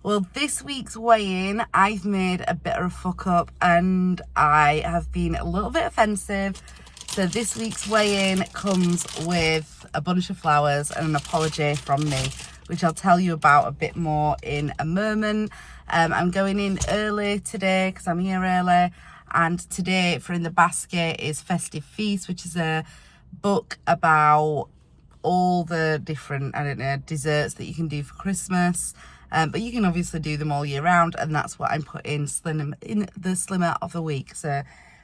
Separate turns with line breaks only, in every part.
Well, this week's weigh-in, I've made a bit of a fuck up and I have been a little bit offensive. So this week's weigh-in comes with a bunch of flowers and an apology from me, which I'll tell you about a bit more in a moment. I'm going in early today because I'm here early. And today for In the Basket is Festive Feast, which is a book about all the different, desserts that you can do for Christmas. But you can obviously do them all year round, and that's what I'm putting in the slimmer of the week. So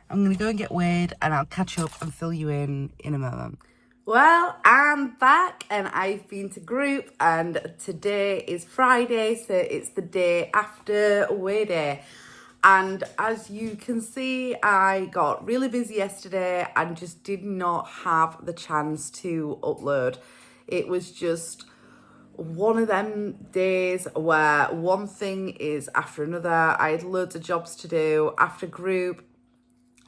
I'm going to go and get weighed, and I'll catch up and fill you in a moment. Well, I'm back and I've been to group, and today is Friday, so it's the day after weigh day. And as you can see, I got really busy yesterday and just did not have the chance to upload. It was just one of them days where one thing is after another. I had loads of jobs to do after group.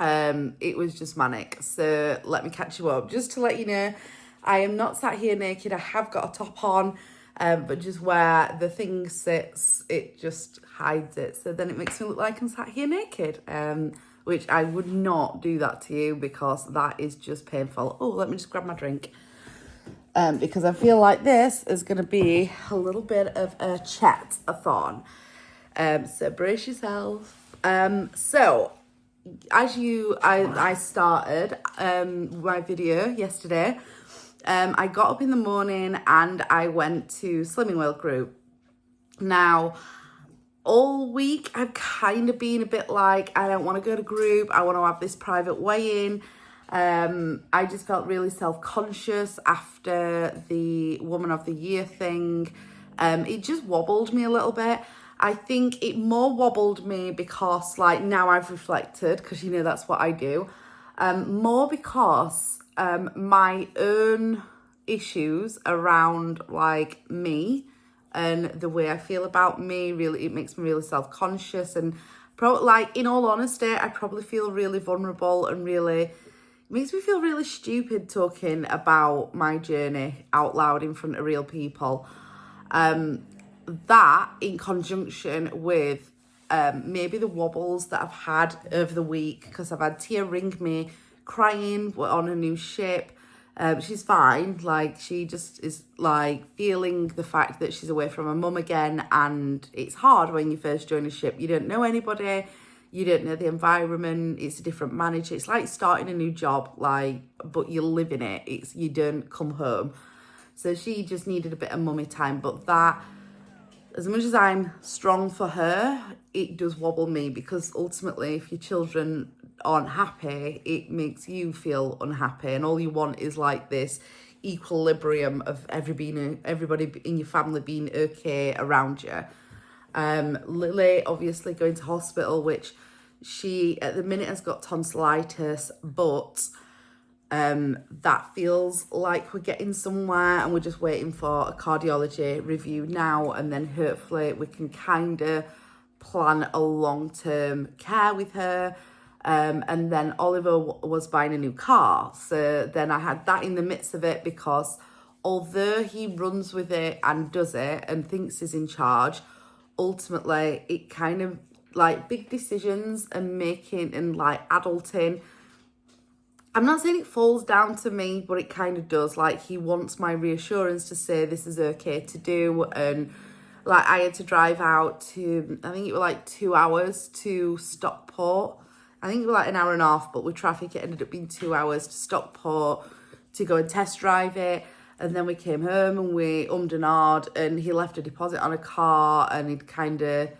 It was just manic. So let me catch you up. Just to let you know, I am not sat here naked. I have got a top on, but just where the thing sits, it just hides it. So then it makes me look like I'm sat here naked, which I would not do that to you because that is just painful. Oh, let me just grab my drink. Because I feel like this is going to be a little bit of a chat-a-thon. So brace yourself. So as I started my video yesterday. I got up in the morning and I went to Slimming World group. Now, all week I've kind of been a bit like, I don't want to go to group. I want to have this private weigh-in. I just felt really self-conscious after the Woman of the Year thing. It just wobbled me a little bit. I think it more wobbled me because, like, now I've reflected, because you know that's what I do. More because my own issues around, like, me and the way I feel about me, really, it makes me really self-conscious. And, like, in all honesty, I probably feel really vulnerable and really... It makes me feel really stupid talking about my journey out loud in front of real people. That in conjunction with maybe the wobbles that I've had over the week, because I've had Tia ring me crying, we're on a new ship. She's fine, like she just is like feeling the fact that she's away from her mum again, and it's hard when you first join a ship. You don't know anybody, you don't know the environment, it's a different manager. It's like starting a new job, like, but you live in it. You don't come home. So she just needed a bit of mummy time, but that, as much as I'm strong for her, it does wobble me, because ultimately if your children aren't happy, it makes you feel unhappy, and all you want is like this equilibrium of everybody in your family being okay around you. Lily obviously going to hospital, which she at the minute has got tonsillitis, but that feels like we're getting somewhere, and we're just waiting for a cardiology review now, and then hopefully we can kind of plan a long-term care with her. And then Oliver was buying a new car, so then I had that in the midst of it, because although he runs with it and does it and thinks he's in charge, ultimately it kind of like big decisions and making and like adulting, I'm not saying it falls down to me, but it kind of does. Like, he wants my reassurance to say this is okay to do. And like, I had to drive out to, I think it was like 2 hours to Stockport. I think it was like an hour and a half, but with traffic it ended up being 2 hours to Stockport to go and test drive it. And then we came home and we ummed and ahed, and he left a deposit on a car, and he'd kind of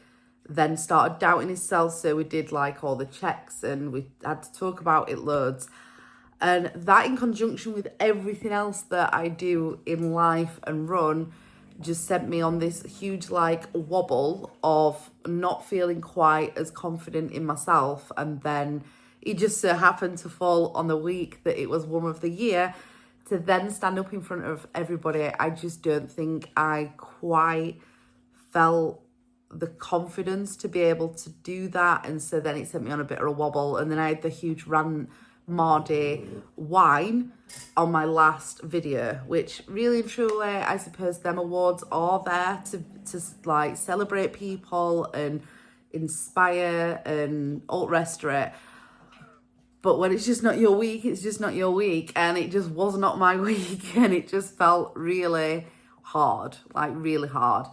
then started doubting himself. So we did like all the checks and we had to talk about it loads. And that in conjunction with everything else that I do in life and run just sent me on this huge like wobble of not feeling quite as confident in myself. And then it just so happened to fall on the week that it was Woman of the Year, to then stand up in front of everybody. I just don't think I quite felt the confidence to be able to do that. And so then it sent me on a bit of a wobble. And then I had the huge rant Mardi wine on my last video, which really and truly, I suppose them awards are there to like celebrate people and inspire and all the rest of it. But when it's just not your week, it's just not your week. And it just was not my week. And it just felt really hard, like really hard.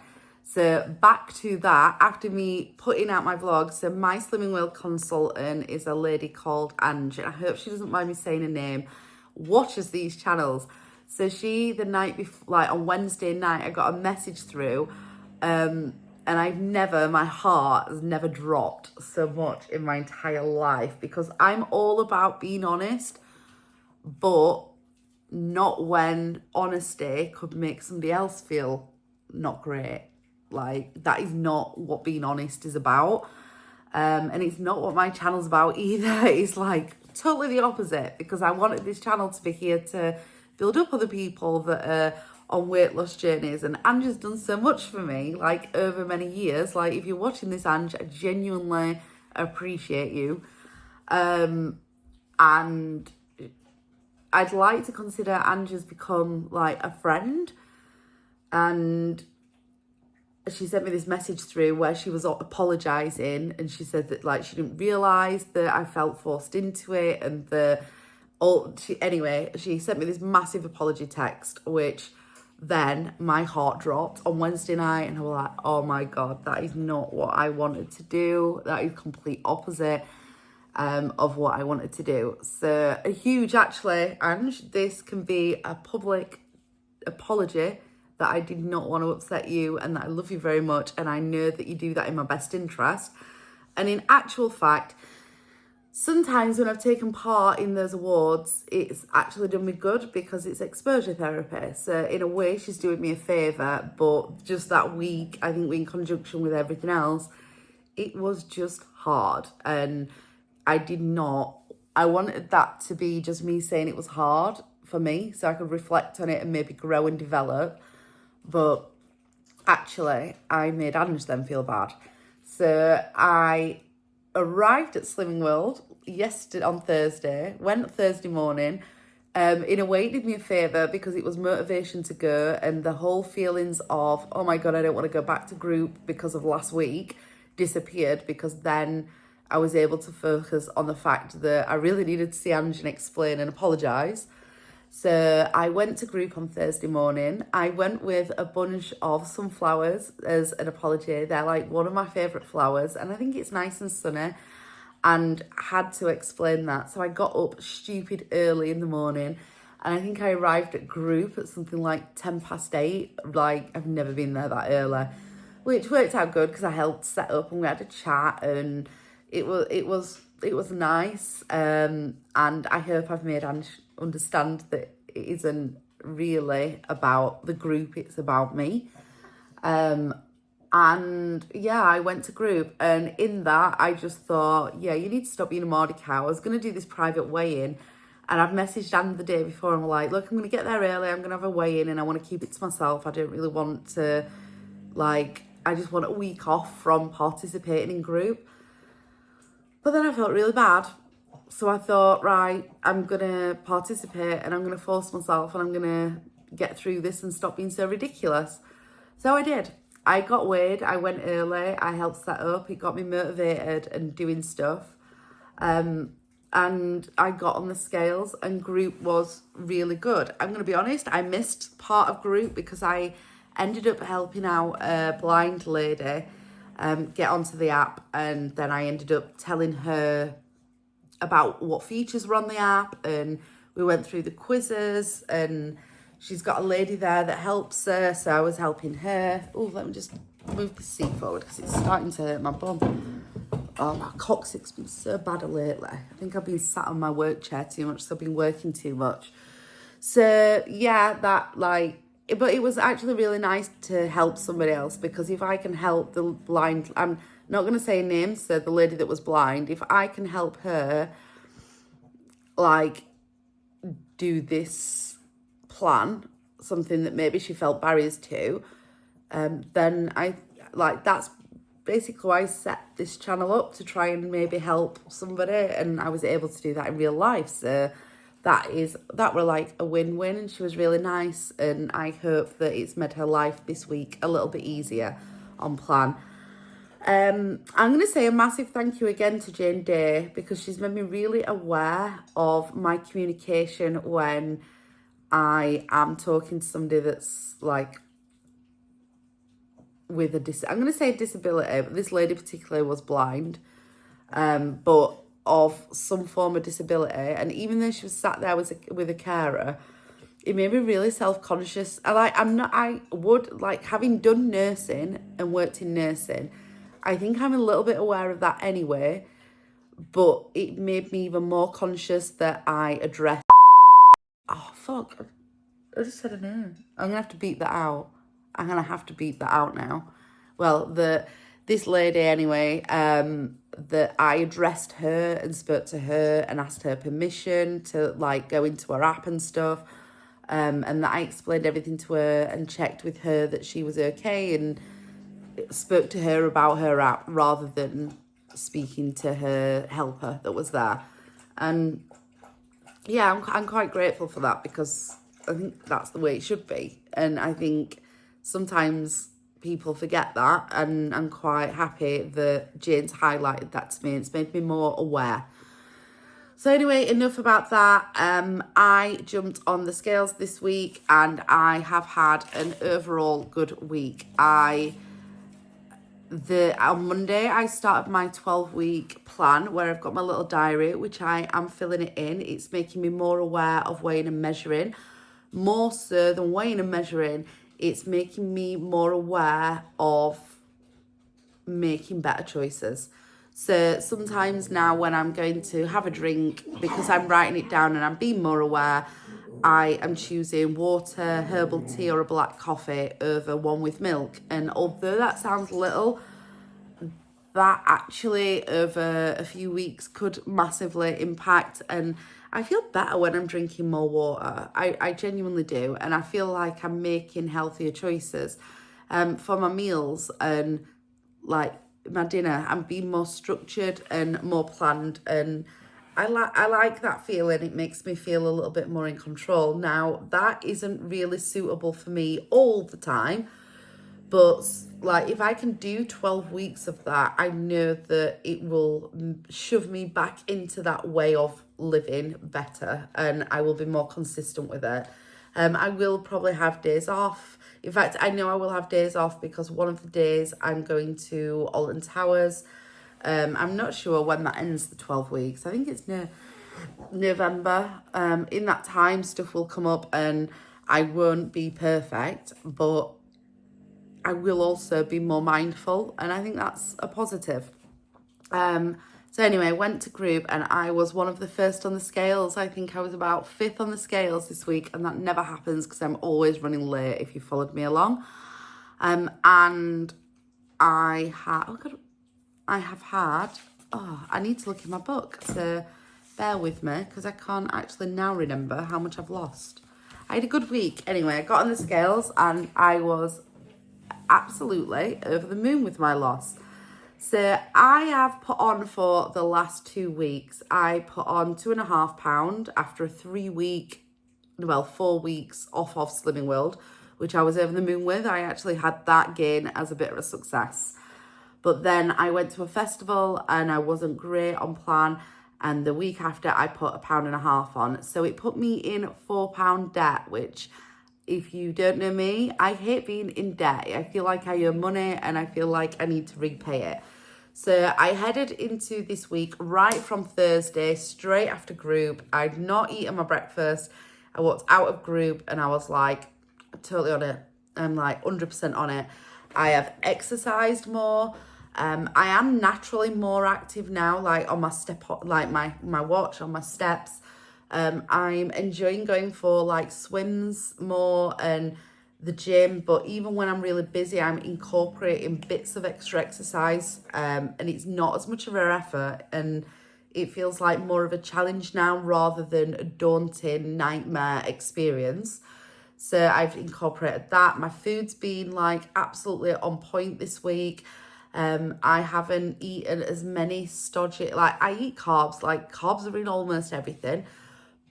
So back to that, after me putting out my vlog, so my Slimming World consultant is a lady called Ange. And I hope she doesn't mind me saying her name. Watches these channels. So she, the night before, like on Wednesday night, I got a message through. And my heart has never dropped so much in my entire life, because I'm all about being honest, but not when honesty could make somebody else feel not great. Like, that is not what being honest is about. And it's not what my channel's about either. It's like totally the opposite, because I wanted this channel to be here to build up other people that are on weight loss journeys. And Ange has done so much for me, like over many years. Like, if you're watching this, Ange, I genuinely appreciate you. And I'd like to consider Ange has become like a friend. And she sent me this message through where she was apologising, and she said that like she didn't realise that I felt forced into it, and she sent me this massive apology text, which then my heart dropped on Wednesday night, and I was like, oh my God, that is not what I wanted to do. That is complete opposite of what I wanted to do. So a huge, actually, Ange, this can be a public apology that I did not want to upset you, and that I love you very much, and I know that you do that in my best interest. And in actual fact, sometimes when I've taken part in those awards, it's actually done me good, because it's exposure therapy. So in a way, she's doing me a favour, but just that week, I think in conjunction with everything else, it was just hard. And I wanted that to be just me saying it was hard for me, so I could reflect on it and maybe grow and develop. But actually, I made Ange then feel bad. So I arrived at Slimming World on Thursday, went Thursday morning. In a way, it did me a favour, because it was motivation to go, and the whole feelings of, oh my God, I don't want to go back to group because of last week disappeared, because then I was able to focus on the fact that I really needed to see Ange and explain and apologise. So I went to group on Thursday morning. I went with a bunch of sunflowers as an apology. They're like one of my favourite flowers, and I think it's nice and sunny, and had to explain that. So I got up stupid early in the morning, and I think I arrived at group at something like 8:10. Like, I've never been there that early, which worked out good, because I helped set up and we had a chat, and it was nice. And I hope I've made Ange understand that it isn't really about the group, it's about me. And yeah, I went to group, and in that I just thought, yeah, you need to stop being a Mardi cow. I was going to do this private weigh-in, and I've messaged Anne the day before, and we're like, look, I'm going to get there early, I'm going to have a weigh-in, and I want to keep it to myself. I don't really want to, like, I just want a week off from participating in group. But then I felt really bad. So I thought, right, I'm going to participate, and I'm going to force myself, and I'm going to get through this and stop being so ridiculous. So I did. I got weighed. I went early. I helped set up. It got me motivated and doing stuff. And I got on the scales, and group was really good. I'm going to be honest, I missed part of group because I ended up helping out a blind lady get onto the app, and then I ended up telling her about what features were on the app, and we went through the quizzes, and she's got a lady there that helps her, so I was helping her. Oh, let me just move the seat forward, because it's starting to hurt my bum. Oh, my coccyx been so bad lately. I think I've been sat on my work chair too much, so I've been working too much. So yeah, but it was actually really nice to help somebody else, because if I can help the blind, I'm not going to say names, so the lady that was blind, if I can help her, like, do this plan, something that maybe she felt barriers to, then that's basically I set this channel up to try and maybe help somebody, and I was able to do that in real life. So that were like a win-win, and she was really nice, and I hope that it's made her life this week a little bit easier on plan. I'm going to say a massive thank you again to Jane Day, because she's made me really aware of my communication when I am talking to somebody that's like with I'm going to say a disability, but this lady particularly was blind, but of some form of disability. And even though she was sat there with a carer, it made me really self-conscious. I would, like, having done nursing and worked in nursing, I think I'm a little bit aware of that anyway, but it made me even more conscious that I address. Oh, fuck. I just said a name. I'm going to have to beep that out. I'm going to have to beep that out now. Well, this lady anyway, that I addressed her and spoke to her and asked her permission to like go into her app and stuff. And that I explained everything to her and checked with her that she was okay, and spoke to her about her app rather than speaking to her helper that was there. And yeah, I'm quite grateful for that, because I think that's the way it should be. And I think sometimes people forget that, and I'm quite happy that Jane's highlighted that to me. It's made me more aware. So anyway, enough about that. I jumped on the scales this week, and I have had an overall good week. On Monday, I started my 12-week plan, where I've got my little diary, which I am filling it in. It's making me more aware of weighing and measuring. More so than weighing and measuring, it's making me more aware of making better choices. So sometimes now when I'm going to have a drink, because I'm writing it down and I'm being more aware, I am choosing water, herbal tea or a black coffee over one with milk. And although that sounds little, that actually over a few weeks could massively impact. And I feel better when I'm drinking more water. I genuinely do. And I feel like I'm making healthier choices for my meals, and like my dinner. I'm being more structured and more planned, and I like that feeling. It makes me feel a little bit more in control. Now, that isn't really suitable for me all the time, but like if I can do 12 weeks of that, I know that it will shove me back into that way of living better, and I will be more consistent with it. I will probably have days off. In fact, I know I will have days off, because one of the days I'm going to Alton Towers. I'm not sure when that ends, the 12 weeks. I think it's November. In that time, stuff will come up and I won't be perfect, but I will also be more mindful, and I think that's a positive. So anyway, I went to group and I was one of the first on the scales. I think I was about 5th on the scales this week, and that never happens because I'm always running late if you followed me along. And I need to look in my book, so bear with me because I can't actually now remember how much I've lost. I had a good week. Anyway, I got on the scales and I was absolutely over the moon with my loss. So I have put on, for the last 2 weeks, I put on 2.5 pounds after a 4 weeks off of Slimming World, which I was over the moon with. I actually had that gain as a bit of a success. But then I went to a festival and I wasn't great on plan. And the week after I put 1.5 pounds on. So it put me in £4 debt, which, if you don't know me, I hate being in debt. I feel like I owe money and I feel like I need to repay it. So I headed into this week right from Thursday, straight after group. I'd not eaten my breakfast. I walked out of group and I was like, totally on it. I'm like 100% on it. I have exercised more. I am naturally more active now, like on my my watch, on my steps. I'm enjoying going for like swims more and the gym, but even when I'm really busy, I'm incorporating bits of extra exercise, and it's not as much of an effort, and it feels like more of a challenge now rather than a daunting nightmare experience. So I've incorporated that. My food's been like absolutely on point this week. I haven't eaten as many stodgy, like I eat carbs, like carbs are in almost everything,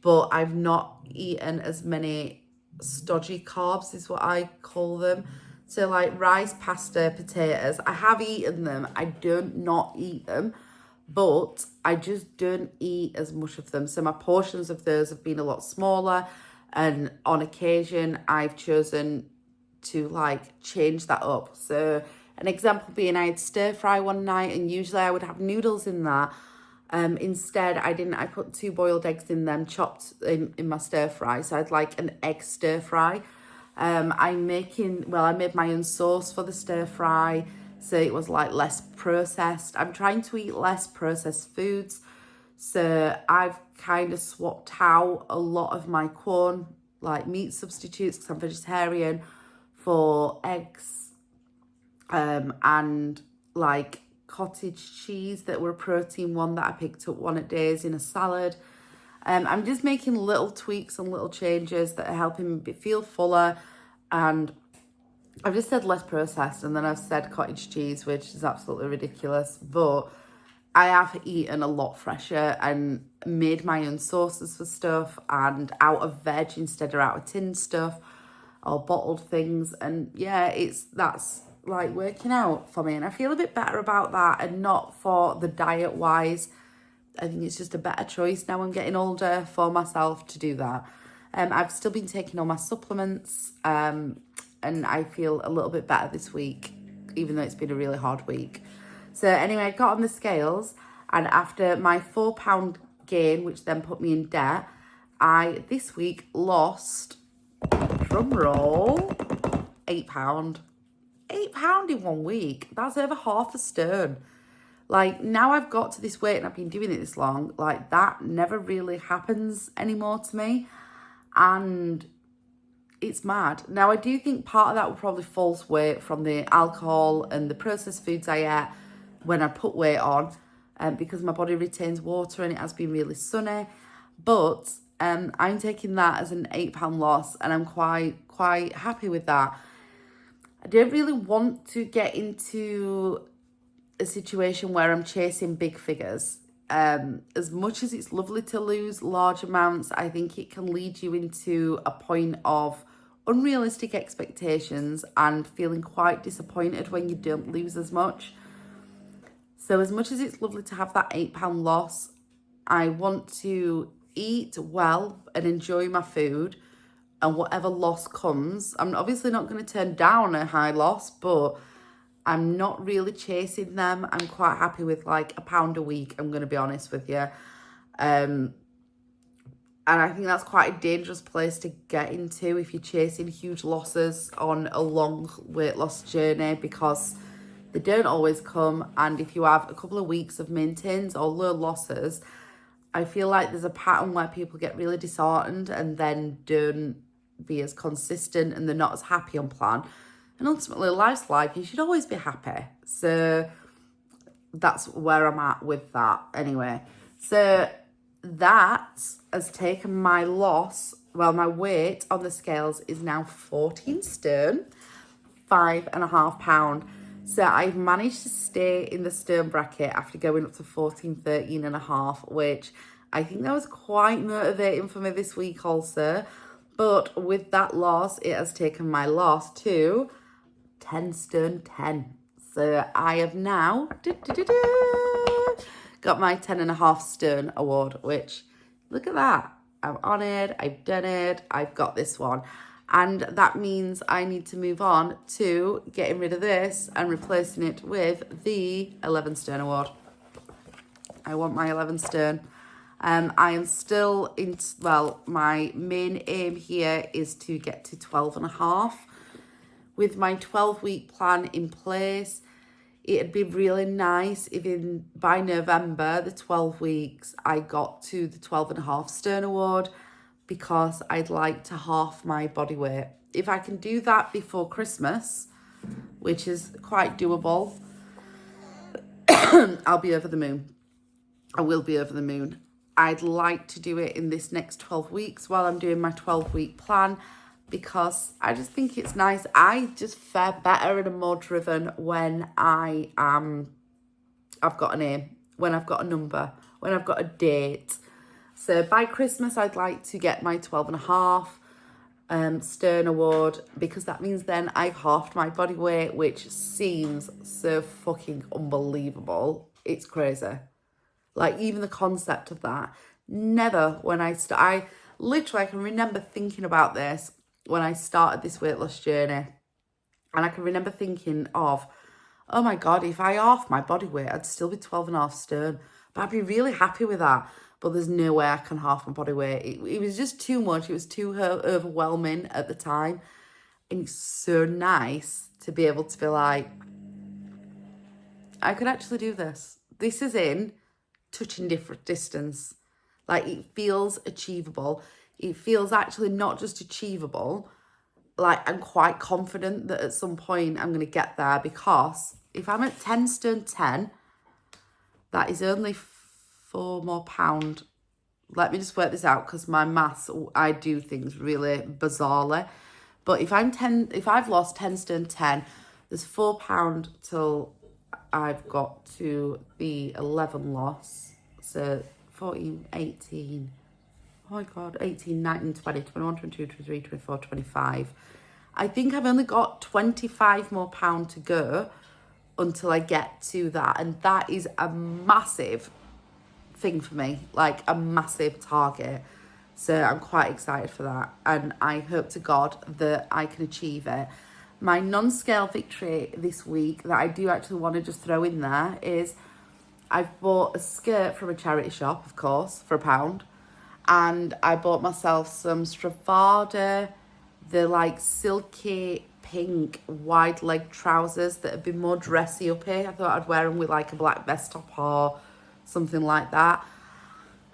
but I've not eaten as many stodgy carbs is what I call them. So like rice, pasta, potatoes, I have eaten them. I don't not eat them, but I just don't eat as much of them. So my portions of those have been a lot smaller, and on occasion I've chosen to like change that up. So an example being I had stir fry one night, and usually I would have noodles in that. Instead, I didn't. I put 2 boiled eggs in them, chopped in my stir fry. So I'd like an egg stir fry. I made my own sauce for the stir fry, so it was like less processed. I'm trying to eat less processed foods, so I've kind of swapped out a lot of my corn, like meat substitutes, because I'm vegetarian, for eggs, and like cottage cheese that were a protein one that I picked up one at days in a salad. I'm just making little tweaks and little changes that are helping me feel fuller. And I've just said less processed, and then I've said cottage cheese, which is absolutely ridiculous. But I have eaten a lot fresher and made my own sauces for stuff, and out of veg instead of out of tin stuff or bottled things. And yeah, that's like working out for me, and I feel a bit better about that. And not for the diet wise, I think it's just a better choice now I'm getting older for myself to do that. I've still been taking all my supplements, and I feel a little bit better this week, even though it's been a really hard week. So anyway, I got on the scales, and after my £4 gain, which then put me in debt, I this week lost, drum roll, £8. £8 in 1 week. That's over half a stone. Like, now I've got to this weight and I've been doing it this long, like that never really happens anymore to me. And it's mad. Now, I do think part of that will probably false weight from the alcohol and the processed foods I ate when I put weight on, because my body retains water and it has been really sunny. But I'm taking that as an £8 loss, and I'm quite happy with that. I don't really want to get into a situation where I'm chasing big figures. As much as it's lovely to lose large amounts, I think it can lead you into a point of unrealistic expectations and feeling quite disappointed when you don't lose as much. So as much as it's lovely to have that £8 loss, I want to eat well and enjoy my food, and whatever loss comes, I'm obviously not going to turn down a high loss, but I'm not really chasing them. I'm quite happy with like £1 a week, I'm going to be honest with you. And I think that's quite a dangerous place to get into if you're chasing huge losses on a long weight loss journey, because they don't always come. And if you have a couple of weeks of maintains or low losses, I feel like there's a pattern where people get really disheartened and then don't be as consistent, and they're not as happy on plan. And ultimately, life's life, you should always be happy. So that's where I'm at with that anyway. So that has taken my loss, well, my weight on the scales is now 14 stone, 5.5 pound. So I've managed to stay in the stone bracket after going up to 14, 13.5, which I think that was quite motivating for me this week also. But with that loss, it has taken my loss to 10 stone 10. So I have now got my 10.5 stone award, which, look at that. I'm on it, I've done it, I've got this one. And that means I need to move on to getting rid of this and replacing it with the 11 stone award. I want my 11 stone. I am still in, well, my main aim here is to get to 12.5. With my 12-week plan in place, it'd be really nice if by November, the 12 weeks, I got to the 12.5 stone award, because I'd like to half my body weight. If I can do that before Christmas, which is quite doable, I'll be over the moon. I will be over the moon. I'd like to do it in this next 12 weeks while I'm doing my 12-week plan. because I just think it's nice. I just fare better and am more driven when I've got a name, when I've got a number, when I've got a date. So by Christmas, I'd like to get my 12.5 stern award, because that means then I've halved my body weight, which seems so fucking unbelievable. It's crazy. Like, even the concept of that. Never when I literally, I can remember thinking about this when I started this weight loss journey. And I can remember thinking of, oh my God, if I half my body weight, I'd still be 12.5 stone. But I'd be really happy with that. But there's no way I can half my body weight. It was just too much. It was too overwhelming at the time. And it's so nice to be able to be like, I could actually do this. This is in touching different distance. Like, it feels achievable. It feels actually not just achievable. Like, I'm quite confident that at some point I'm going to get there, because if I'm at 10 stone 10, that is only 4 more pound. Let me just work this out, because my maths, I do things really bizarrely. But if I've lost 10 stone 10, there's 4 pound till I've got to the 11 loss. So 14, 18, oh my God, 18, 19, 20, 21, 22, 23, 24, 25. I think I've only got 25 more pound to go until I get to that. And that is a massive thing for me, like a massive target. So I'm quite excited for that. And I hope to God that I can achieve it. My non-scale victory this week that I do actually want to just throw in there is I've bought a skirt from a charity shop, of course, for £1. And I bought myself some Stravada, the like silky pink wide leg trousers that have been more dressy up here. I thought I'd wear them with like a black vest top or something like that.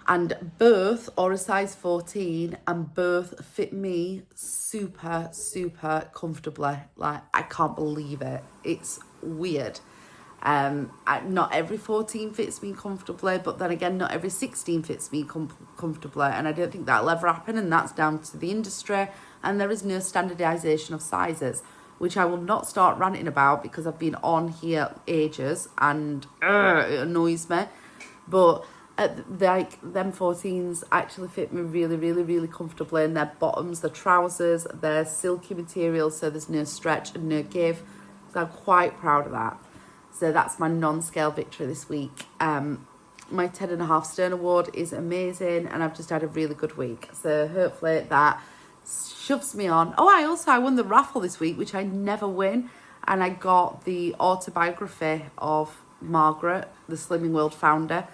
And both are a size 14 and both fit me super, super comfortably. Like, I can't believe it. It's weird. Not every 14 fits me comfortably, but then again, not every 16 fits me comfortably. And I don't think that'll ever happen. And that's down to the industry. And there is no standardization of sizes, which I will not start ranting about, because I've been on here ages and it annoys me. But like, them 14s actually fit me really, really, really comfortably. And their bottoms, the trousers, they're silky material, so there's no stretch and no give. So I'm quite proud of that. So that's my non-scale victory this week. My 10.5 stone award is amazing, and I've just had a really good week. So hopefully that shoves me on. Oh, I won the raffle this week, which I never win. And I got the autobiography of Margaret, the Slimming World founder.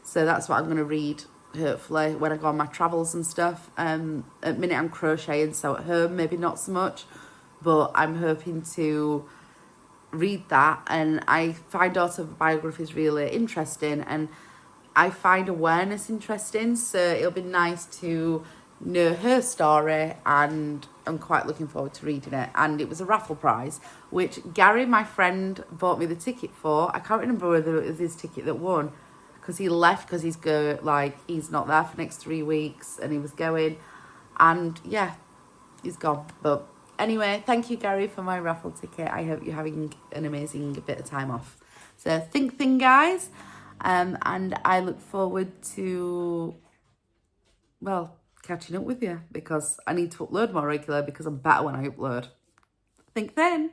So that's what I'm going to read, hopefully, when I go on my travels and stuff. At the minute I'm crocheting, so at home, maybe not so much. But I'm hoping to read that. And I find autobiographies really interesting. And I find awareness interesting. So it'll be nice to know her story. And I'm quite looking forward to reading it. And it was a raffle prize, which Gary, my friend, bought me the ticket for. I can't remember whether it was his ticket that won, because he left because he's not there for the next 3 weeks, and he was going, and yeah, he's gone. But anyway, thank you, Gary, for my raffle ticket. I hope you're having an amazing bit of time off. So think thing, guys, and I look forward to, well, catching up with you, because I need to upload more regular, because I'm better when I upload. Think then.